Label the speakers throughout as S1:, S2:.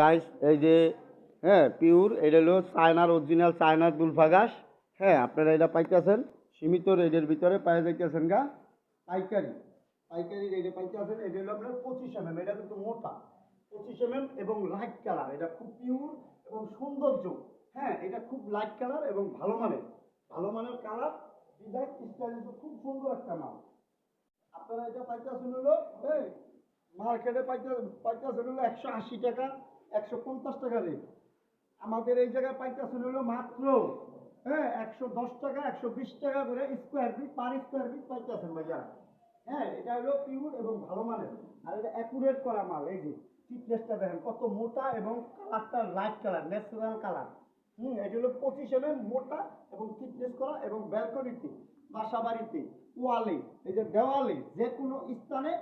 S1: Guys এই যে হ্যাঁ পিওর এটা হলো চায়নার অরিজিনাল চায়নার দুলফা ঘাস। হ্যাঁ আপনারা এটা পাইতেছেন সীমিত রেটের ভিতরে পাই যাইতেছেন গা। পাইকারি পাইকারি রেটে পাইতেছেন। এটা হলো আপনার 25 mm, এটা কিন্তু মোটা 25 mm এবং লাইট কালার। এটা খুব পিওর এবং সৌন্দর্য। হ্যাঁ এটা খুব লাইট কালার এবং ভালো মানের কালার। ডিজাইন স্টাইল খুব সুন্দর একটা মাল। আপনারা এটা পাইতেছেন হলো এই মার্কেটে পাইতেছেন হলো 180 টাকা, 150 টাকা রেট। আমাদের এই জায়গায় পাইতেছেন হলো মাত্র 110 টাকা, 120 টাকা করে square feet, per square feet পাইতেছেন ভাইয়া। হ্যাঁ এটা হলো পিওর এবং ভালো মানের। আর এটা অ্যাকুরেট করা মাল। এই যে থিকনেসটা দেখেন কত মোটা এবং কালারটা লাইট কালার, ন্যাচারাল কালার। এটা হলো 25 mm মোটা এবং থিকনেস করা এবং ব্যালকনিতে, বাসা বাড়িতে, ওয়ালে, এই যে দেওয়ালে, যে কোনো স্থানে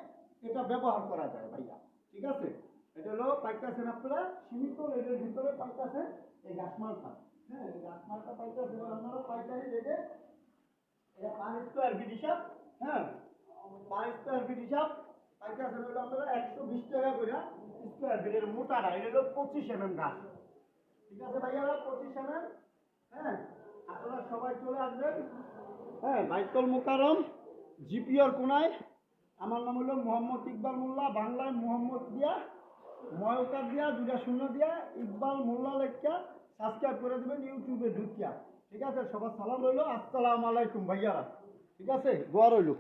S1: এটা ব্যবহার করা যায় ভাইয়া। ঠিক আছে, এটা হলো পাইতেছেন আপনারা সীমিত রেটের ভিতরে পাইতেছেন এই গাছমালটা। হ্যাঁ এই গাছমালটা পাইতেছেন আপনারা পাইকারি রেটে। এটা পার স্কোয়ার ফিট হিসাব। হ্যাঁ পার স্কোয়ার ফিট হিসাব পাইতেছেন হলো আপনারা 120 টাকা করে স্কোয়ার ফিটের মোটাটা। এটা হলো 25 mm গাছ। ঠিক আছে ভাইয়ারা, 25 mm। হ্যাঁ আপনারা সবাই চলে আসবেন। হ্যাঁ বাইতুল মোকাররম জিপিওর কোনায়। আমার নাম হলো মোহাম্মদ ইকবাল মোল্লা, বাংলায় মোহাম্মদ দিয়া ময়কার দিয়া 2টা 0 দিয়া ইকবাল মোল্লা লেখা সাবস্ক্রাইব করে দেবেন ইউটিউবে ঢুকিয়া। ঠিক আছে, সবার সালাম রইলো, আসসালামু আলাইকুম ভাইয়ারা। ঠিক আছে, দোয়া রইলো।